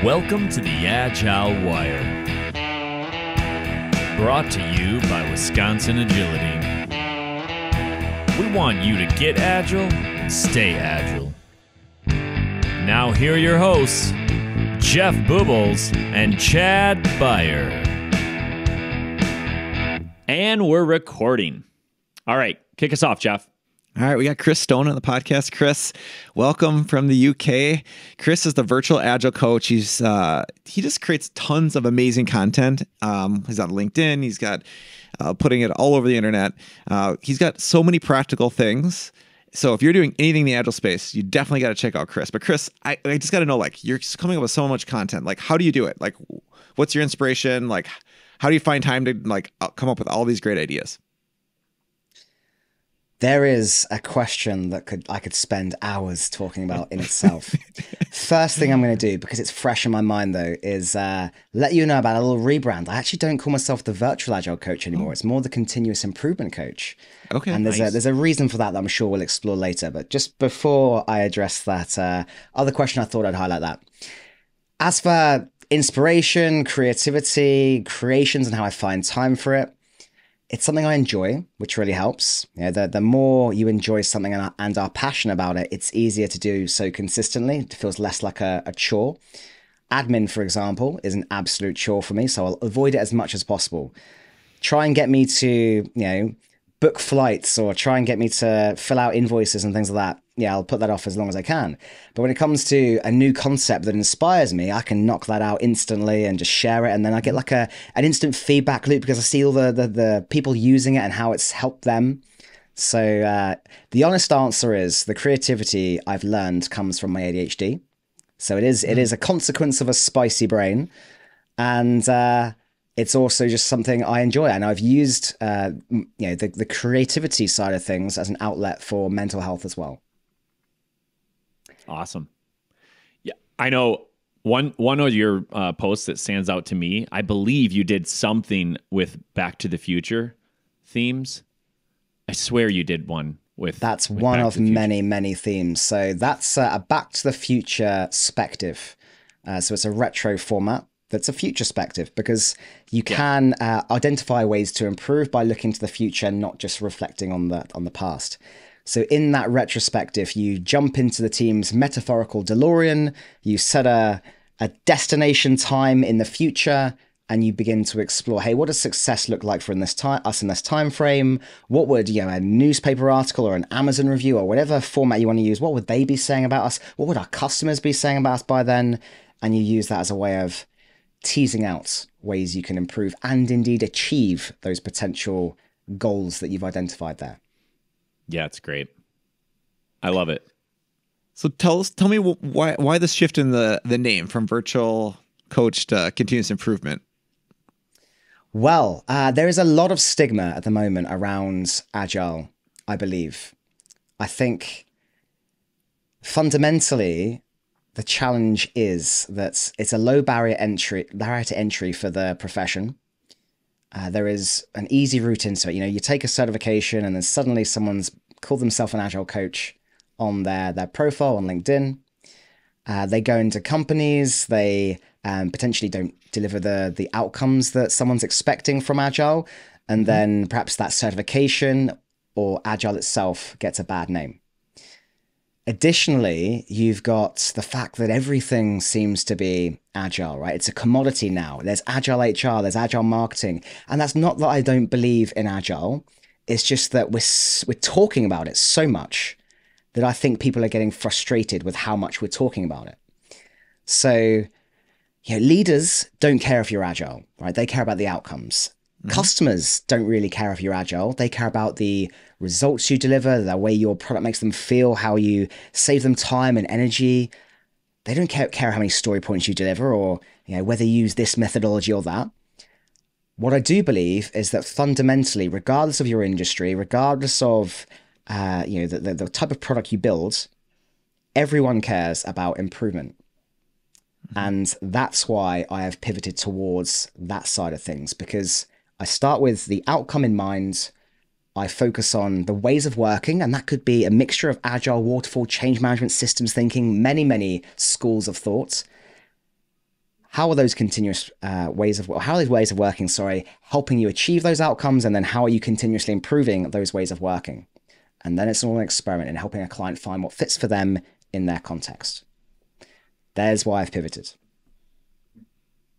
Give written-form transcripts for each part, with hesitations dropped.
Welcome to the Agile Wire. Brought to you by Wisconsin Agility. We want you to get agile and stay agile. Now here are your hosts, Jeff Bubolz and Chad Beier. And we're recording. All right, kick us off, Jeff. All right, we got Chris Stone on the podcast. Chris, welcome from the UK. Chris is the virtual agile coach. He just creates tons of amazing content. He's on LinkedIn. He's got putting it all over the internet. He's got so many practical things. So if you're doing anything in the agile space, you definitely got to check out Chris. But Chris, I just got to know, like, you're coming up with so much content. Like, how do you do it? Like, what's your inspiration? Like, how do you find time to come up with all these great ideas? There is a question that I could spend hours talking about in itself. First thing I'm going to do, because it's fresh in my mind though, is let you know about a little rebrand. I actually don't call myself the virtual agile coach anymore. It's more the continuous improvement coach. Okay. And there's a reason for that I'm sure we'll explore later. But just before I address that other question, I thought I'd highlight that. As for inspiration, creativity, creations, and how I find time for it, it's something I enjoy, which really helps. You know, the more you enjoy something and are passionate about it, it's easier to do so consistently. It feels less like a chore. Admin, for example, is an absolute chore for me, so I'll avoid it as much as possible. Try and get me to, book flights or try and get me to fill out invoices and things like that. Yeah, I'll put that off as long as I can. But when it comes to a new concept that inspires me, I can knock that out instantly and just share it. And then I get like an instant feedback loop because I see all the people using it and how it's helped them. So the honest answer is the creativity I've learned comes from my ADHD. So it is a consequence of a spicy brain. And it's also just something I enjoy. And I've used the creativity side of things as an outlet for mental health as well. Awesome. Yeah, I know one of your posts that stands out to me. I believe you did something with Back to the Future themes. I swear you did one with. That's one of many themes. So that's a Back to the Future spective. So it's a retro format. That's a future perspective because you can identify ways to improve by looking to the future, not just reflecting on the past. So in that retrospective, you jump into the team's metaphorical DeLorean, you set a destination time in the future, and you begin to explore, hey, what does success look like for us in this time frame? What would a newspaper article or an Amazon review or whatever format you want to use, what would they be saying about us? What would our customers be saying about us by then? And you use that as a way of teasing out ways you can improve and indeed achieve those potential goals that you've identified there. Yeah, it's great. I love it. So tell me why this shift in the name from virtual coach to continuous improvement? Well, there is a lot of stigma at the moment around Agile, I believe. I think fundamentally, the challenge is that it's a low barrier to entry for the profession. There is an easy route into it. You take a certification and then suddenly someone's called themselves an Agile coach on their profile on LinkedIn. They go into companies, they potentially don't deliver the outcomes that someone's expecting from Agile. And then perhaps that certification or Agile itself gets a bad name. Additionally, you've got the fact that everything seems to be Agile, right? It's a commodity now. There's Agile HR, there's Agile marketing. And that's not that I don't believe in Agile. It's just that we're talking about it so much that I think people are getting frustrated with how much we're talking about it. So, leaders don't care if you're Agile, right? They care about the outcomes. Customers don't really care if you're Agile. They care about the results you deliver, the way your product makes them feel, how you save them time and energy. They don't care how many story points you deliver or whether you use this methodology or that. What I do believe is that fundamentally, regardless of your industry, regardless of the type of product you build, everyone cares about improvement. And that's why I have pivoted towards that side of things, because I start with the outcome in mind. I focus on the ways of working, and that could be a mixture of agile, waterfall, change management, systems thinking, many schools of thought. how are those continuous how are these ways of working, helping you achieve those outcomes? And then how are you continuously improving those ways of working? And then it's all an experiment in helping a client find what fits for them in their context. There's why I've pivoted.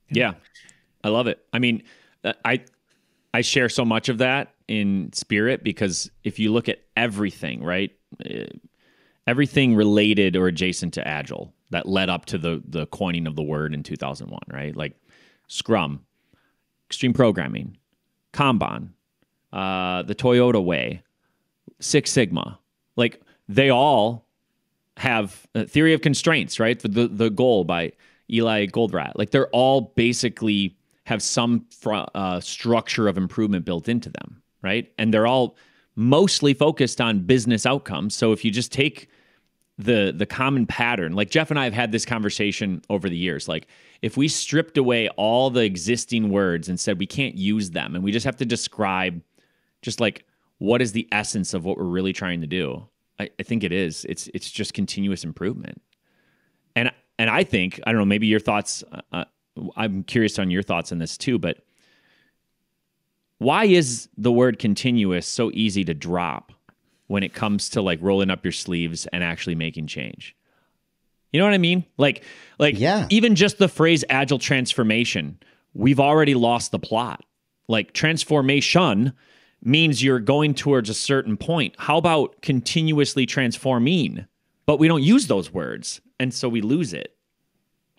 Yeah, I love it. I mean, I share so much of that in spirit, because if you look at everything, right, everything related or adjacent to Agile that led up to the coining of the word in 2001, right? Like Scrum, Extreme Programming, Kanban, the Toyota Way, Six Sigma, like they all have a theory of constraints, right? The goal by Eli Goldratt. Like they're all basically have some structure of improvement built into them, right? And they're all mostly focused on business outcomes. So if you just take the common pattern, like Jeff and I have had this conversation over the years, like if we stripped away all the existing words and said we can't use them and we just have to describe just like what is the essence of what we're really trying to do, I think it is. It's just continuous improvement. And I think, I don't know, maybe your thoughts, I'm curious on your thoughts on this too, but why is the word continuous so easy to drop when it comes to like rolling up your sleeves and actually making change? You know what I mean? Like yeah. Even just the phrase agile transformation, we've already lost the plot. Like transformation means you're going towards a certain point. How about continuously transforming? But we don't use those words, and so we lose it.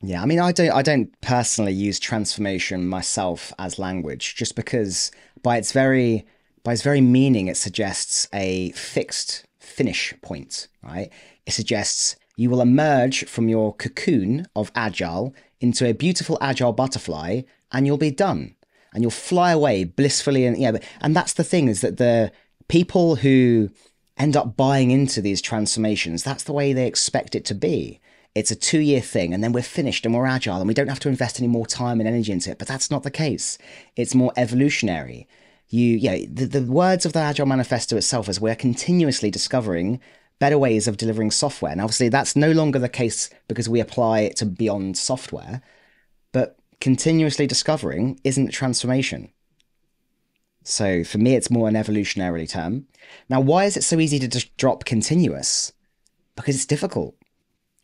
Yeah, I mean, I don't personally use transformation myself as language, just because by its very meaning, it suggests a fixed finish point, right? It suggests you will emerge from your cocoon of agile into a beautiful agile butterfly, and you'll be done, and you'll fly away blissfully. And that's the thing, is that the people who end up buying into these transformations, that's the way they expect it to be. It's a 2-year thing, and then we're finished and we're agile and we don't have to invest any more time and energy into it. But that's not the case. It's more evolutionary. The words of the Agile Manifesto itself is we're continuously discovering better ways of delivering software. And obviously that's no longer the case because we apply it to beyond software, but continuously discovering isn't transformation. So for me, it's more an evolutionary term. Now, why is it so easy to just drop continuous? Because it's difficult.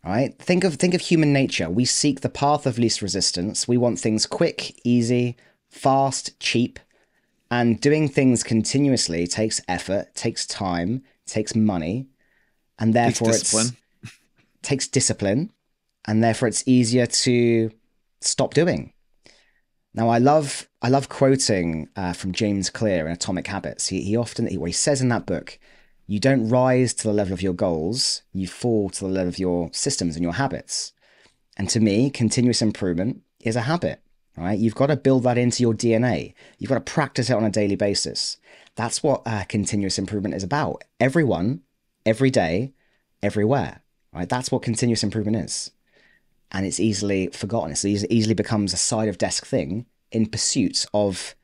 Right? Think of human nature. We seek the path of least resistance. We want things quick, easy, fast, cheap. And doing things continuously takes effort, takes time, takes money, and therefore it takes discipline, and therefore it's easier to stop doing. Now, I love quoting from James Clear in Atomic Habits. He says in that book, you don't rise to the level of your goals, you fall to the level of your systems and your habits. And to me, continuous improvement is a habit, right? You've got to build that into your DNA. You've got to practice it on a daily basis. That's what continuous improvement is about. Everyone, every day, everywhere, right? That's what continuous improvement is. And it's easily forgotten. It easily becomes a side of desk thing in pursuit of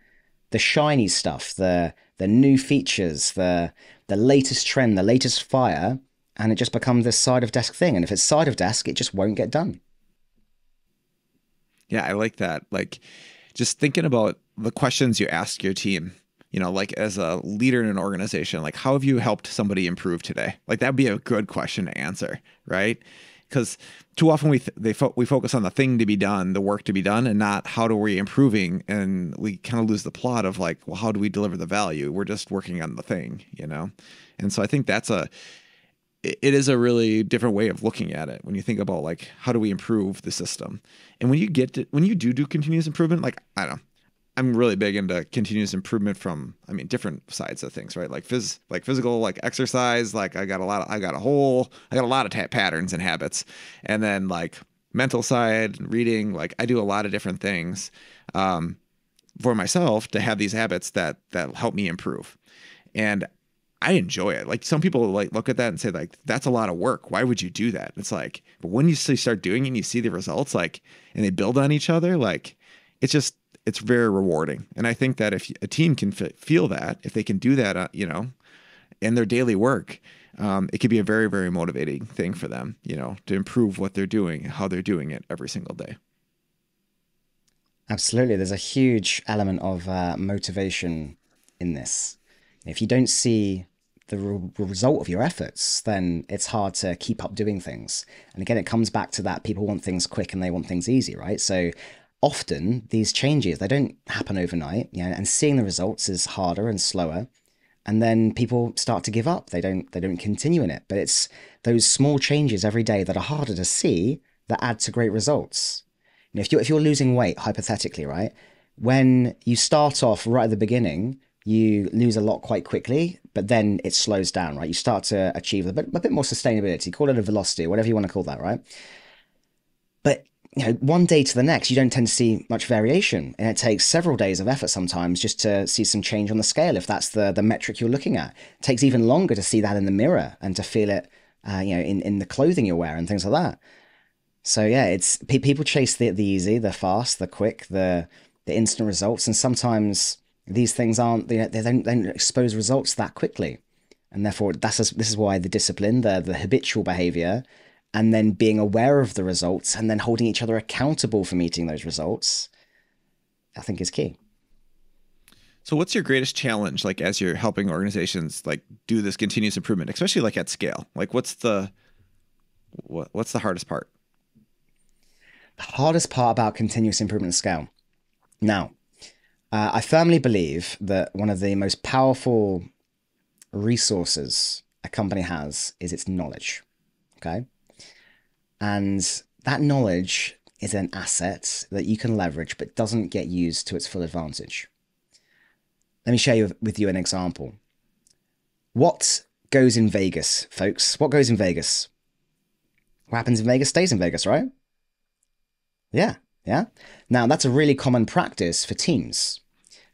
the shiny stuff, the new features, the latest trend, the latest fire, and it just becomes this side of desk thing. And if it's side of desk, it just won't get done. Yeah, I like that. Like just thinking about the questions you ask your team, like as a leader in an organization, like how have you helped somebody improve today? Like that'd be a good question to answer, right? Because too often we focus on the thing to be done, the work to be done, and not how do we improving, and we kind of lose the plot of like, well, how do we deliver the value? We're just working on the thing, And so I think it is a really different way of looking at it when you think about like how do we improve the system, and when you do continuous improvement, like I don't know. I'm really big into continuous improvement from, different sides of things, right? Like physical, like exercise, like I got a lot of patterns and habits. And then like mental side, reading, like I do a lot of different things for myself to have these habits that help me improve. And I enjoy it. Like some people like look at that and say like, that's a lot of work. Why would you do that? It's like, but when you start doing it and you see the results, like, and they build on each other, like it's very rewarding. And I think that if a team can feel that, if they can do that, in their daily work, it could be a very, very motivating thing for them, to improve what they're doing, how they're doing it every single day. Absolutely. There's a huge element of motivation in this. If you don't see the result of your efforts, then it's hard to keep up doing things. And again, it comes back to that people want things quick and they want things easy, right? So often these changes, they don't happen overnight, and seeing the results is harder and slower. And then people start to give up. They don't continue in it. But it's those small changes every day that are harder to see that add to great results. If you're losing weight, hypothetically, right, when you start off right at the beginning, you lose a lot quite quickly, but then it slows down, right? You start to achieve a bit more sustainability, call it a velocity, whatever you want to call that, right? But one day to the next, you don't tend to see much variation, and it takes several days of effort sometimes just to see some change on the scale, if that's the metric you're looking at. It takes even longer to see that in the mirror and to feel it, in the clothing you wear and things like that. So yeah, it's people chase the easy, the fast, the quick, the instant results, and sometimes these things aren't, they don't expose results that quickly, and therefore this is why the discipline, the habitual behavior, and then being aware of the results, and then holding each other accountable for meeting those results, I think is key. So what's your greatest challenge, like as you're helping organizations like do this continuous improvement, especially like at scale? Like what's the hardest part? The hardest part about continuous improvement at scale. Now, I firmly believe that one of the most powerful resources a company has is its knowledge. Okay. And that knowledge is an asset that you can leverage, but doesn't get used to its full advantage. Let me share with you an example. What goes in Vegas, folks? What goes in Vegas? What happens in Vegas stays in Vegas, right? Yeah. Now, that's a really common practice for teams.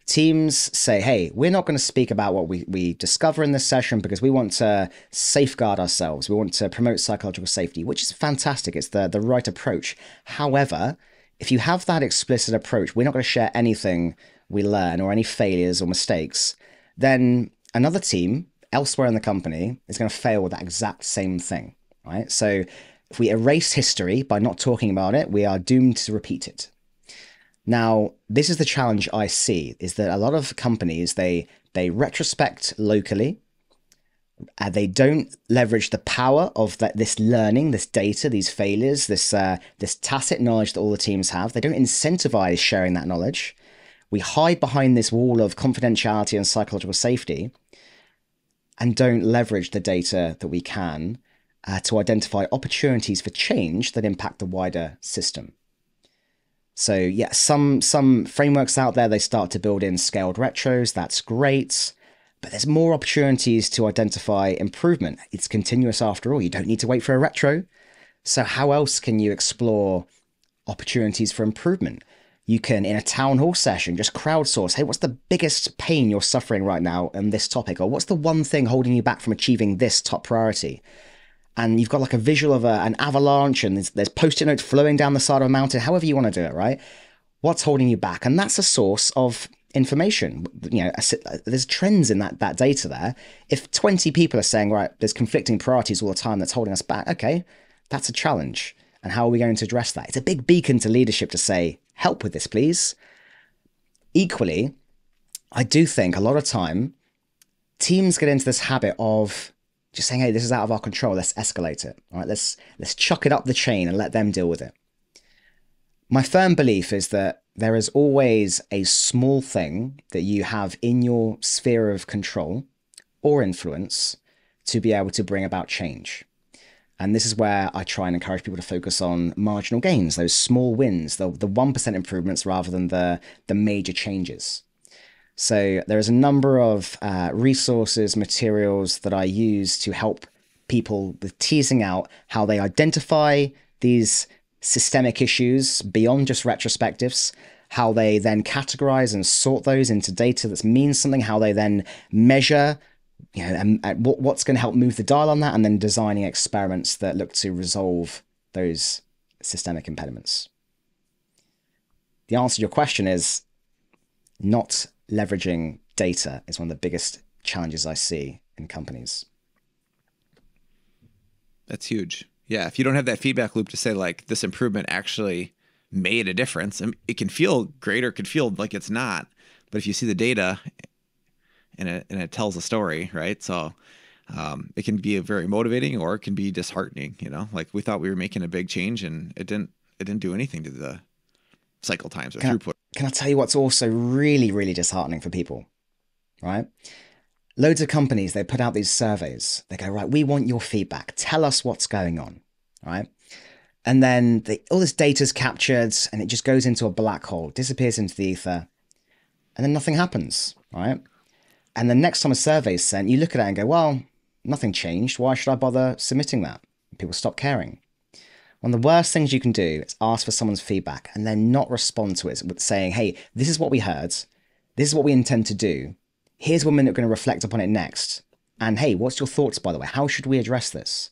Teams say, hey, we're not going to speak about what we discover in this session because we want to safeguard ourselves. We want to promote psychological safety, which is fantastic. It's the right approach. However, if you have that explicit approach, we're not going to share anything we learn or any failures or mistakes, then another team elsewhere in the company is going to fail with that exact same thing, right? So if we erase history by not talking about it, we are doomed to repeat it. Now, this is the challenge I see, is that a lot of companies, they retrospect locally. They don't leverage the power of this learning, this data, these failures, this tacit knowledge that all the teams have. They don't incentivize sharing that knowledge. We hide behind this wall of confidentiality and psychological safety and don't leverage the data that we can to identify opportunities for change that impact the wider system. So yeah, some frameworks out there, they start to build in scaled retros. That's great. But there's more opportunities to identify improvement. It's continuous after all. You don't need to wait for a retro. So how else can you explore opportunities for improvement? You can, in a town hall session, just crowdsource. Hey, what's the biggest pain you're suffering right now on this topic? Or what's the one thing holding you back from achieving this top priority? And you've got like a visual of an avalanche, and there's Post-it notes flowing down the side of a mountain, however you want to do it, right? What's holding you back? And that's a source of information. There's trends in that data there. If 20 people are saying, right, there's conflicting priorities all the time that's holding us back, okay, that's a challenge. And how are we going to address that? It's a big beacon to leadership to say, help with this, please. Equally, I do think a lot of time teams get into this habit of just saying, hey, this is out of our control. Let's escalate it. All right, let's chuck it up the chain and let them deal with it. My firm belief is that there is always a small thing that you have in your sphere of control or influence to be able to bring about change. And this is where I try and encourage people to focus on marginal gains, those small wins, the 1% improvements rather than the major changes. So there is a number of resources, materials that I use to help people with teasing out how they identify these systemic issues beyond just retrospectives, how they then categorize and sort those into data that means something, how they then measure, and what's going to help move the dial on that, and then designing experiments that look to resolve those systemic impediments. The answer to your question is not leveraging data is one of the biggest challenges I see in companies. That's huge. Yeah. If you don't have that feedback loop to say like this improvement actually made a difference. And it can feel great or could feel like it's not. But if you see the data and it tells a story, right? So it can be very motivating or it can be disheartening, like we thought we were making a big change and it didn't do anything to the cycle times or throughput. Can I tell you what's also really, really disheartening for people, right? Loads of companies, they put out these surveys. They go, right, we want your feedback. Tell us what's going on, right? And then all this data's captured and it just goes into a black hole, disappears into the ether, and then nothing happens, right? And the next time a survey is sent, you look at it and go, well, nothing changed. Why should I bother submitting that? People stop caring. One of the worst things you can do is ask for someone's feedback and then not respond to it with saying, hey, this is what we heard. This is what we intend to do. Here's when we're going to reflect upon it next. And hey, what's your thoughts, by the way? How should we address this?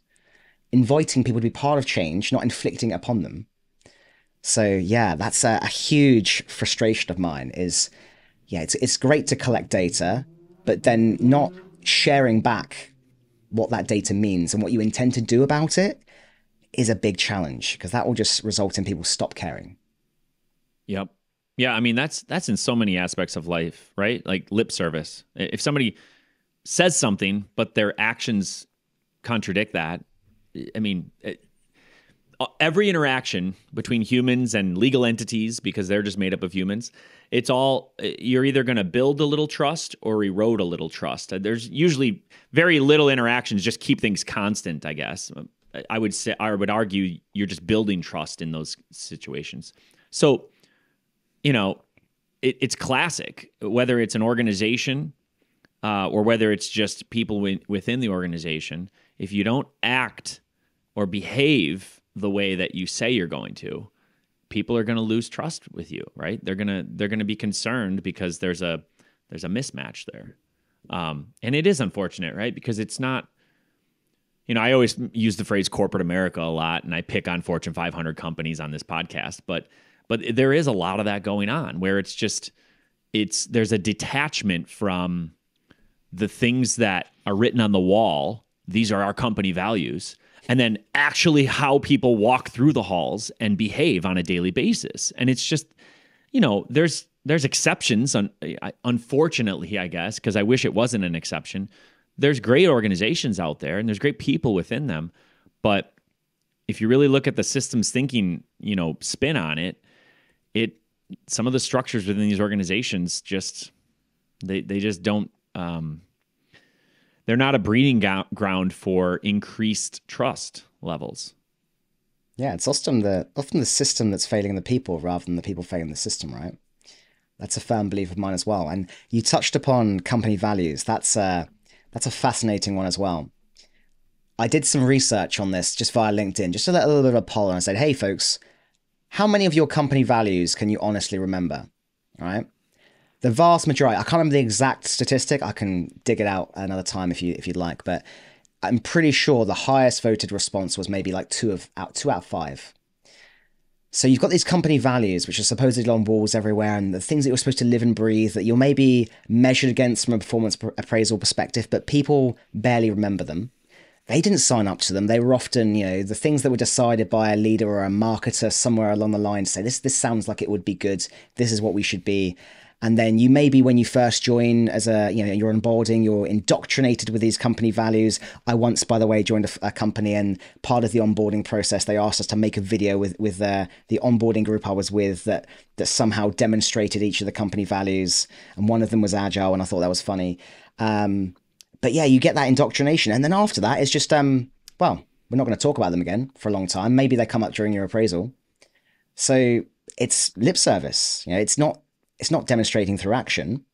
Inviting people to be part of change, not inflicting it upon them. So yeah, that's a huge frustration of mine is, yeah, it's great to collect data, but then not sharing back what that data means and what you intend to do about it is a big challenge because that will just result in people stop caring. Yep. Yeah, I mean, that's in so many aspects of life, right? Like lip service. If somebody says something, but their actions contradict that, I mean, every interaction between humans and legal entities, because they're just made up of humans, you're either going to build a little trust or erode a little trust. There's usually very little interactions, just keep things constant, I guess. I would argue you're just building trust in those situations. So, it's classic, whether it's an organization or whether it's just people within the organization. If you don't act or behave the way that you say you're going to, people are going to lose trust with you, right? They're gonna be concerned because there's a mismatch there, and it is unfortunate, right? Because it's not. I always use the phrase corporate America a lot, and I pick on Fortune 500 companies on this podcast, but there is a lot of that going on where there's a detachment from the things that are written on the wall. These are our company values. And then actually how people walk through the halls and behave on a daily basis. And it's just, there's exceptions, unfortunately, I guess, because I wish it wasn't an exception. There's great organizations out there and there's great people within them. But if you really look at the systems thinking, spin on it, some of the structures within these organizations they just don't, they're not a breeding ground for increased trust levels. Yeah, it's often the system that's failing the people rather than the people failing the system, right? That's a firm belief of mine as well. And you touched upon company values. That's a fascinating one as well. I did some research on this just via LinkedIn, just a little bit of a poll, and I said, hey, folks, how many of your company values can you honestly remember, right? The vast majority, I can't remember the exact statistic. I can dig it out another time if you'd like, but I'm pretty sure the highest voted response was maybe like 2 out of 5. So you've got these company values, which are supposedly on walls everywhere, and the things that you're supposed to live and breathe that you're maybe measured against from a performance appraisal perspective, but people barely remember them. They didn't sign up to them. They were often, the things that were decided by a leader or a marketer somewhere along the line to say, this sounds like it would be good. This is what we should be. And then you maybe when you first join as you're onboarding, you're indoctrinated with these company values. I once, by the way, joined a company, and part of the onboarding process, they asked us to make a video with the onboarding group I was with that somehow demonstrated each of the company values. And one of them was Agile, and I thought that was funny. But yeah, you get that indoctrination. And then after that, it's just, we're not going to talk about them again for a long time. Maybe they come up during your appraisal. So it's lip service. It's not demonstrating through action.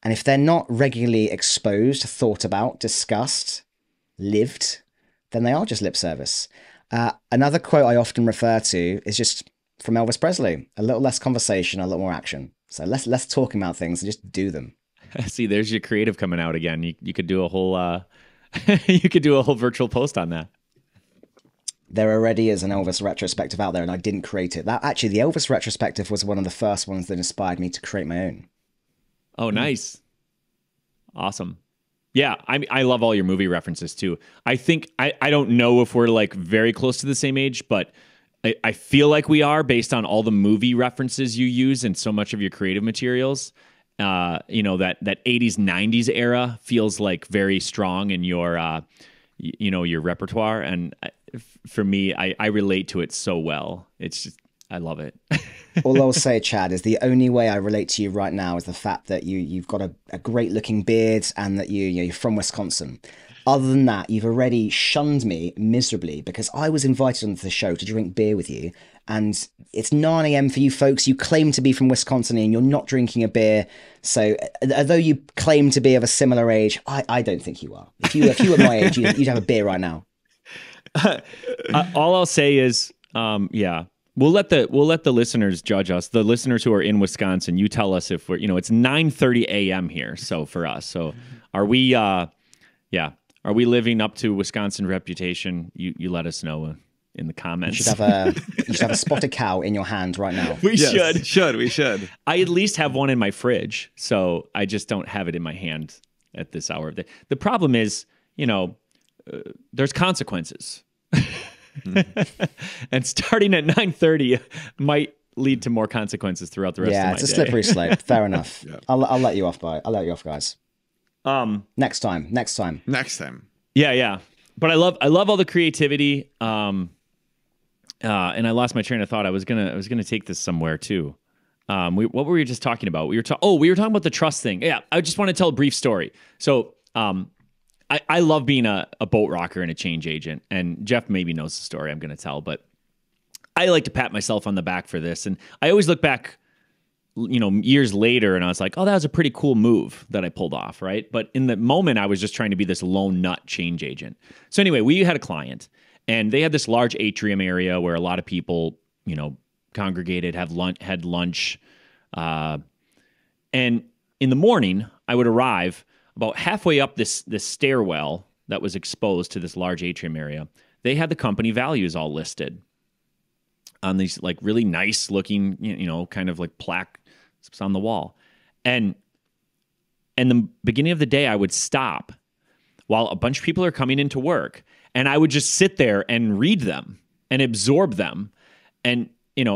And if they're not regularly exposed, thought about, discussed, lived, then they are just lip service. Another quote I often refer to is just from Elvis Presley: a little less conversation, a little more action. So less talking about things and just do them. See, there's your creative coming out again. You could do a whole you could do a whole virtual post on that. There already is an Elvis retrospective out there, and I didn't create it. The Elvis retrospective was one of the first ones that inspired me to create my own. Oh, nice. Awesome. Yeah, I love all your movie references too. I think, I don't know if we're like very close to the same age, but I feel like we are based on all the movie references you use and so much of your creative materials. That 80s, 90s era feels like very strong in your, your repertoire. And for me, I relate to it so well. It's just, I love it. All I'll say, Chad, is the only way I relate to you right now is the fact that you've got a great looking beard and that you're from Wisconsin. Other than that, you've already shunned me miserably because I was invited onto the show to drink beer with you. And it's 9 a.m. for you folks. You claim to be from Wisconsin and you're not drinking a beer. So although you claim to be of a similar age, I don't think you are. If you were my age, you'd have a beer right now. All I'll say is, we'll let the listeners judge us. The listeners who are in Wisconsin, you tell us if we're, it's 9:30 a.m. here. So for us, so are we? Are we living up to Wisconsin reputation? You let us know in the comments. You should have a spotted cow in your hand right now. We should. We should. I at least have one in my fridge, so I just don't have it in my hand at this hour of the day. The problem is, there's consequences. And starting at 9:30 might lead to more consequences throughout the rest of my day. Yeah, it's a slippery slope. Fair enough. Yeah. I'll let you off, I'll let you off, guys. Next time. Yeah. But I love all the creativity. And I lost my train of thought. I was gonna take this somewhere too. What were we just talking about? We were talking about the trust thing. Yeah, I just want to tell a brief story. So, I love being a boat rocker and a change agent. And Jeff maybe knows the story I'm going to tell, but I like to pat myself on the back for this. And I always look back, years later, and I was like, oh, that was a pretty cool move that I pulled off, right? But in the moment, I was just trying to be this lone nut change agent. So anyway, we had a client, and they had this large atrium area where a lot of people, congregated, had lunch. And in the morning, I would arrive about halfway up this stairwell that was exposed to this large atrium area. They had the company values all listed on these like really nice looking, kind of like plaque on the wall. And the beginning of the day, I would stop while a bunch of people are coming into work, and I would just sit there and read them and absorb them. And,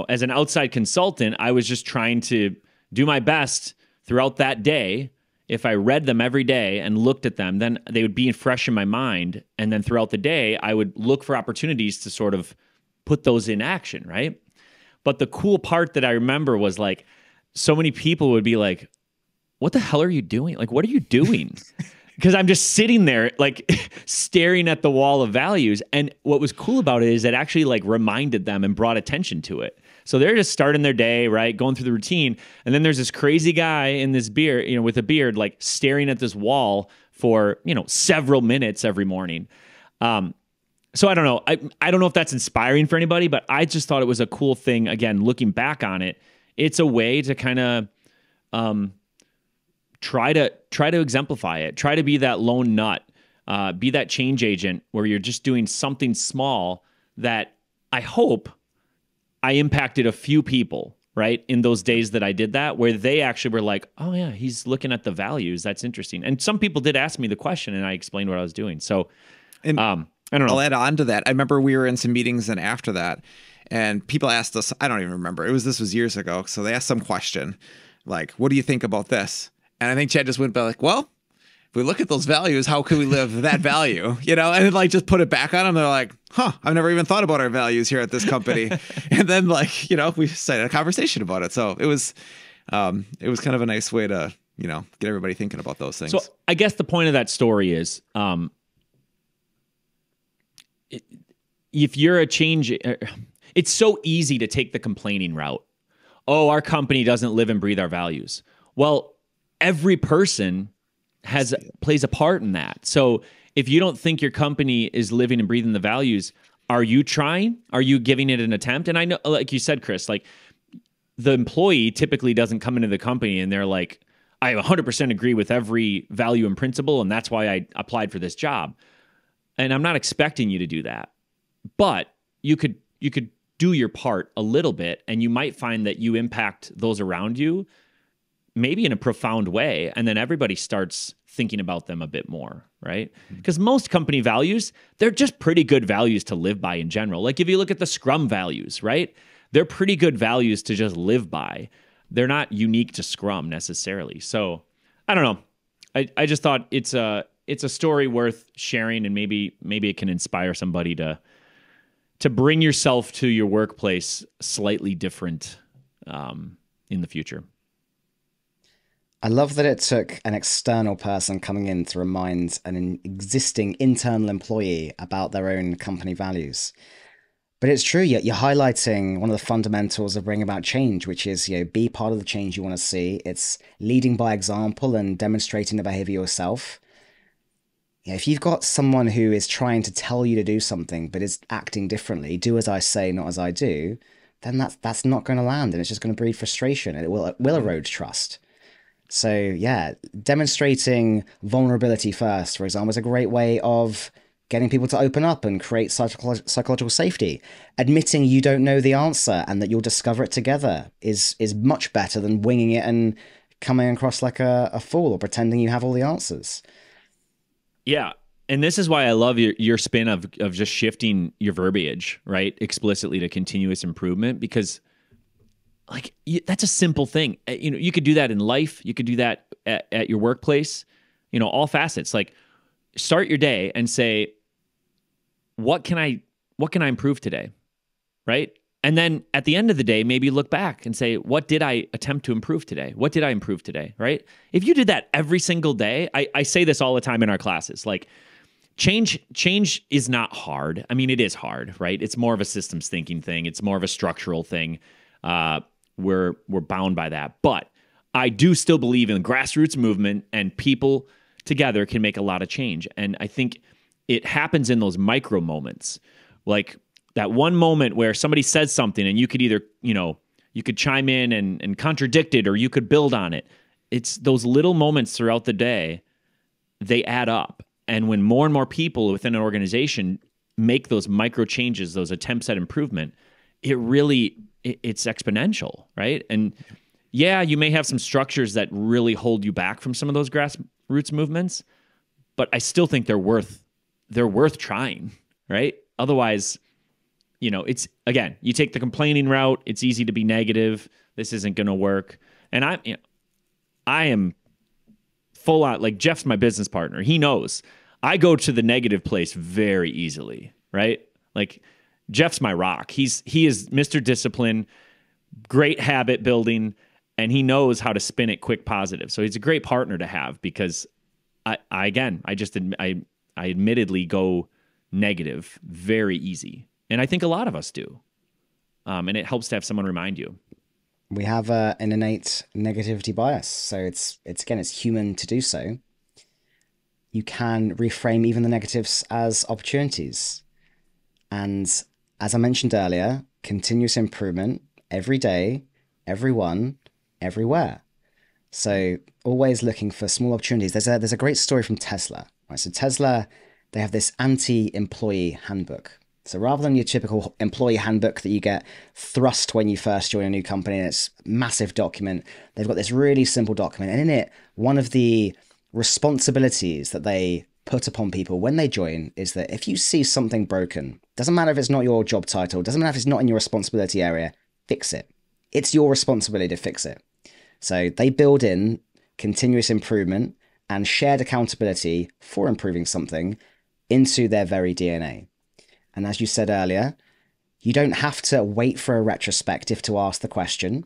as an outside consultant, I was just trying to do my best throughout that day. If I read them every day and looked at them, then they would be fresh in my mind. And then throughout the day, I would look for opportunities to sort of put those in action, right? But the cool part that I remember was like, so many people would be like, what the hell are you doing? Like, what are you doing? Because I'm just sitting there like staring at the wall of values. And what was cool about it is it actually like reminded them and brought attention to it. So they're just starting their day, right? Going through the routine. And then there's this crazy guy in this beard, with a beard, like staring at this wall for, several minutes every morning. So I don't know. I don't know if that's inspiring for anybody, but I just thought it was a cool thing. Again, looking back on it, it's a way to kind of try to exemplify it. Try to be that lone nut, be that change agent where you're just doing something small that I hope I impacted a few people, right? In those days that I did that, where they actually were like, oh yeah, he's looking at the values. That's interesting. And some people did ask me the question and I explained what I was doing. So, I don't know. I'll add on to that. I remember we were in some meetings and after that, and people asked us, I don't even remember. This was years ago. So they asked some question like, what do you think about this? And I think Chad just went back like, well, if we look at those values, how can we live that value? And then like just put it back on them. They're like, I've never even thought about our values here at this company. And then like, we started a conversation about it. So it was kind of a nice way to, get everybody thinking about those things. So I guess the point of that story is, if you're a change, it's so easy to take the complaining route. Oh, our company doesn't live and breathe our values. Well, every person plays a part in that. So if you don't think your company is living and breathing the values, are you trying? Are you giving it an attempt? And I know, like you said, Chris, like the employee typically doesn't come into the company and they're like, I 100% agree with every value and principle, and that's why I applied for this job. And I'm not expecting you to do that. But you could do your part a little bit, and you might find that you impact those around you maybe in a profound way, and then everybody starts thinking about them a bit more, right? Because most company values, they're just pretty good values to live by in general. Like if you look at the Scrum values, right? They're pretty good values to just live by. They're not unique to Scrum necessarily. So I don't know. I just thought it's a story worth sharing, and maybe it can inspire somebody to bring yourself to your workplace slightly different in the future. I love that it took an external person coming in to remind an existing internal employee about their own company values. But it's true, you're highlighting one of the fundamentals of bringing about change, which is, be part of the change you want to see. It's leading by example and demonstrating the behavior yourself. If you've got someone who is trying to tell you to do something but is acting differently, do as I say, not as I do, then that's not going to land, and it's just going to breed frustration, and it will erode trust. So yeah, demonstrating vulnerability first, for example, is a great way of getting people to open up and create psychological safety. Admitting you don't know the answer and that you'll discover it together is much better than winging it and coming across like a fool or pretending you have all the answers. Yeah. And this is why I love your spin of just shifting your verbiage, right? Explicitly to continuous improvement, because that's a simple thing. You could do that in life. You could do that at your workplace, all facets. Like start your day and say, what can I improve today? Right. And then at the end of the day, maybe look back and say, what did I attempt to improve today? What did I improve today? Right. If you did that every single day, I say this all the time in our classes, like change is not hard. I mean, it is hard, right? It's more of a systems thinking thing. It's more of a structural thing. We're bound by that. But I do still believe in the grassroots movement, and people together can make a lot of change. And I think it happens in those micro moments, like that one moment where somebody says something and you could either, you could chime in and contradict it, or you could build on it. It's those little moments throughout the day, they add up. And when more and more people within an organization make those micro changes, those attempts at improvement, it's exponential, right? And yeah, you may have some structures that really hold you back from some of those grassroots movements, but I still think they're worth trying, right? Otherwise, it's, again, you take the complaining route, it's easy to be negative, this isn't going to work. And I am full on, like Jeff's my business partner. He knows I go to the negative place very easily, right? Like Jeff's my rock. He is Mr. Discipline, great habit building, and he knows how to spin it quick positive. So he's a great partner to have, because I admittedly go negative very easy. And I think a lot of us do. And it helps to have someone remind you. We have an innate negativity bias. So it's human to do so. You can reframe even the negatives as opportunities. And as I mentioned earlier, continuous improvement every day, everyone, everywhere. So always looking for small opportunities. There's a great story from Tesla. Right? So Tesla, they have this anti-employee handbook. So rather than your typical employee handbook that you get thrust when you first join a new company, and it's a massive document, they've got this really simple document. And in it, one of the responsibilities that they put upon people when they join is that if you see something broken, doesn't matter if it's not your job title, doesn't matter if it's not in your responsibility area, fix it. It's your responsibility to fix it. So they build in continuous improvement and shared accountability for improving something into their very DNA. And as you said earlier, you don't have to wait for a retrospective to ask the question.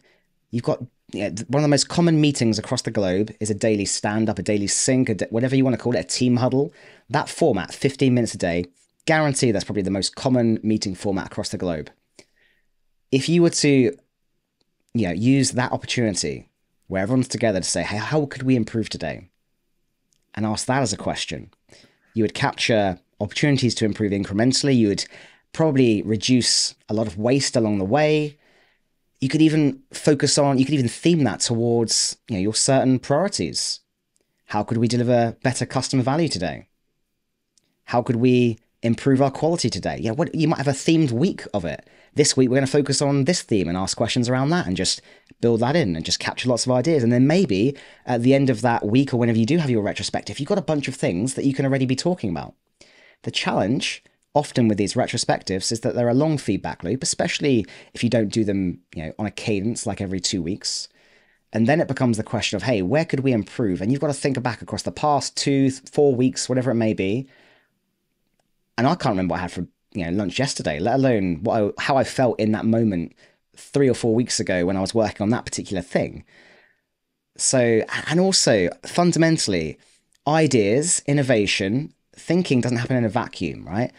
You've got one of the most common meetings across the globe is a daily stand-up, a daily sync, whatever you want to call it, a team huddle. That format, 15 minutes a day, guarantee that's probably the most common meeting format across the globe. If you were to use that opportunity where everyone's together to say, hey, how could we improve today? And ask that as a question, you would capture opportunities to improve incrementally. You would probably reduce a lot of waste along the way. You could even theme that towards your certain priorities. How could we deliver better customer value today? How could we improve our quality today? You might have a themed week of it. this week we're going to focus on this theme and ask questions around that and just build that in and just capture lots of ideas. And then maybe at the end of that week, or whenever you do have your retrospective, you've got a bunch of things that you can already be talking about. The challenge often with these retrospectives is that they're a long feedback loop, especially if you don't do them, on a cadence like every 2 weeks. And then it becomes the question of, hey, where could we improve? And you've got to think back across the past 2-4 weeks, whatever it may be. And I can't remember what I had for lunch yesterday, let alone how I felt in that moment 3 or 4 weeks ago when I was working on that particular thing. So, and also fundamentally, ideas, innovation, thinking doesn't happen in a vacuum, right?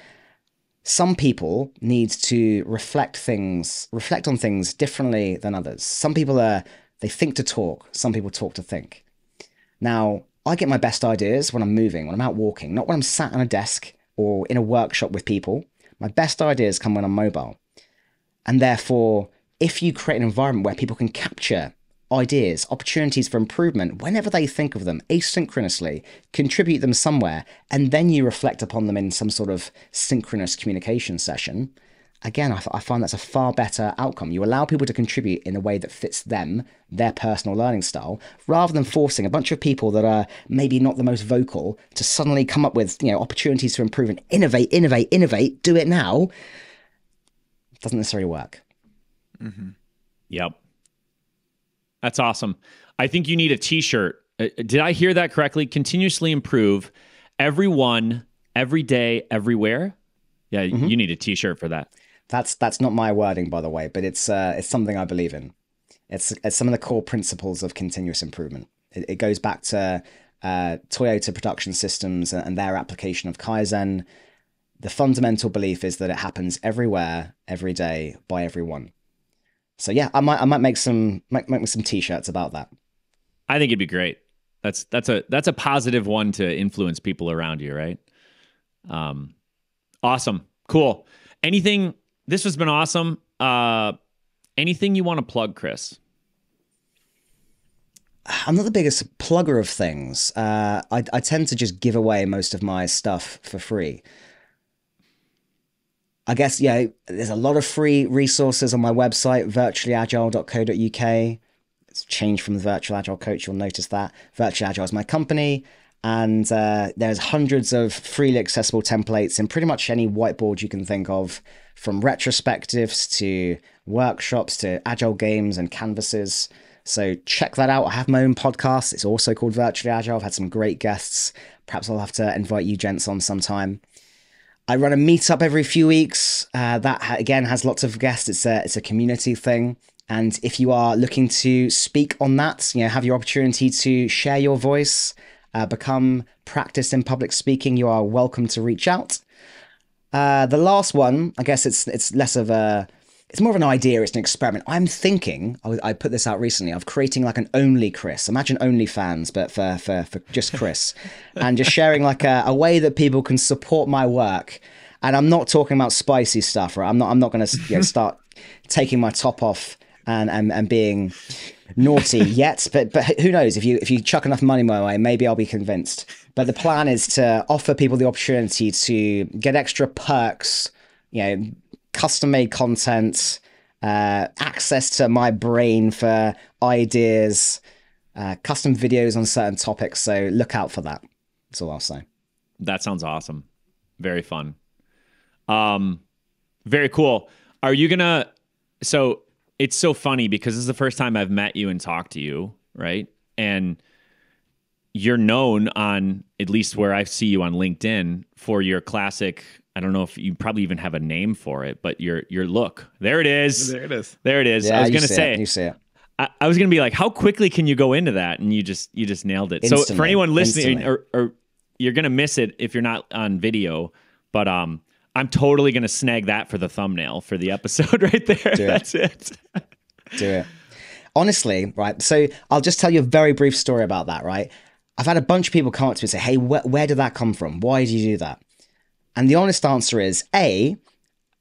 Some people need to reflect on things differently than others. Some people they think to talk. Some people talk to think. Now, I get my best ideas when I'm moving, when I'm out walking, not when I'm sat on a desk or in a workshop with people. My best ideas come when I'm mobile. And therefore, if you create an environment where people can capture ideas, opportunities for improvement, whenever they think of them, asynchronously, contribute them somewhere, and then you reflect upon them in some sort of synchronous communication session, again, I find that's a far better outcome. You allow people to contribute in a way that fits them, their personal learning style, rather than forcing a bunch of people that are maybe not the most vocal to suddenly come up with opportunities to improve and innovate, do it now. It doesn't necessarily work. Mm-hmm. Yep. That's awesome. I think you need a t-shirt. Did I hear that correctly? Continuously improve. Everyone, every day, everywhere. Yeah, You need a t-shirt for that. That's not my wording, by the way, but it's something I believe in. It's some of the core principles of continuous improvement. It goes back to Toyota Production Systems and their application of Kaizen. The fundamental belief is that it happens everywhere, every day, by everyone. So yeah, I might make some t-shirts about that. I think it'd be great. That's a positive one to influence people around you, right? Awesome. Cool. This has been awesome. Anything you want to plug, Chris? I'm not the biggest plugger of things. I tend to just give away most of my stuff for free. I guess, there's a lot of free resources on my website, virtuallyagile.co.uk. It's changed from the Virtual Agile Coach. You'll notice that. Virtual Agile is my company. And there's hundreds of freely accessible templates in pretty much any whiteboard you can think of, from retrospectives to workshops to agile games and canvases. So check that out. I have my own podcast. It's also called Virtually Agile. I've had some great guests. Perhaps I'll have to invite you gents on sometime. I run a meetup every few weeks. That again has lots of guests. It's a community thing. And if you are looking to speak on that, have your opportunity to share your voice, become practiced in public speaking, you are welcome to reach out. The last one, I guess it's less of it's more of an idea, it's an experiment. I'm thinking, I put this out recently, of creating like an Only Chris. Imagine OnlyFans, but for just Chris. And just sharing like a way that people can support my work. And I'm not talking about spicy stuff, right? I'm not going to start taking my top off and being naughty yet, but who knows? If you chuck enough money my way, maybe I'll be convinced. But the plan is to offer people the opportunity to get extra perks, custom made content, access to my brain for ideas, custom videos on certain topics. So look out for that. That's all I'll say. That sounds awesome. Very fun. Very cool. Are you gonna? So it's so funny because this is the first time I've met you and talked to you, right? And you're known on, at least where I see you on LinkedIn, for your classic, I don't know if you probably even have a name for it, but your look. There it is. There it is. There it is. Yeah, I was going to say. You see it. I was going to be like, how quickly can you go into that? And you just nailed it. So for anyone listening, or you're going to miss it if you're not on video, but I'm totally going to snag that for the thumbnail for the episode right there. That's it. Do it. Honestly, right? So I'll just tell you a very brief story about that, right? I've had a bunch of people come up to me and say, hey, where did that come from? Why did you do that? And the honest answer is, A,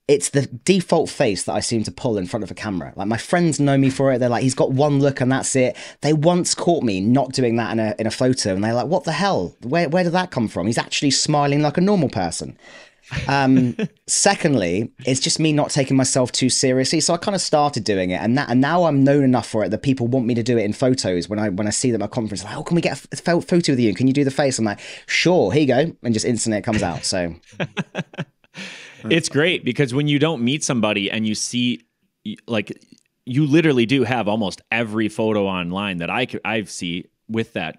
it's the default face that I seem to pull in front of a camera. Like, my friends know me for it. They're like, he's got one look and that's it. They once caught me not doing that in a photo, and they're like, what the hell? Where did that come from? He's actually smiling like a normal person. Secondly, it's just me not taking myself too seriously. So I kind of started doing it, and now I'm known enough for it that people want me to do it in photos. When I see them at a conference, like, oh, can we get a photo with you? Can you do the face? I'm like, sure, here you go, and just instantly it comes out. So it's great because when you don't meet somebody and you see, like, you literally do have almost every photo online that I see with that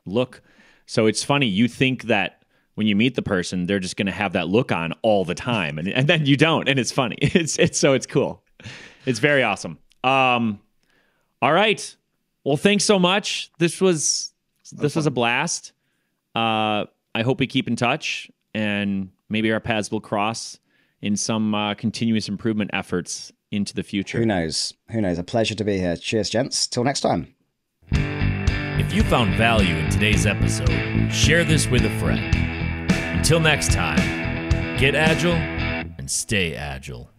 look. So it's funny. You think that when you meet the person, they're just going to have that look on all the time, and then you don't, and it's funny. It's cool. It's very awesome. All right. Well, thanks so much. This was a blast. I hope we keep in touch, and maybe our paths will cross in some continuous improvement efforts into the future. Who knows? A pleasure to be here. Cheers, gents. Till next time. If you found value in today's episode, share this with a friend. Until next time, get agile and stay agile.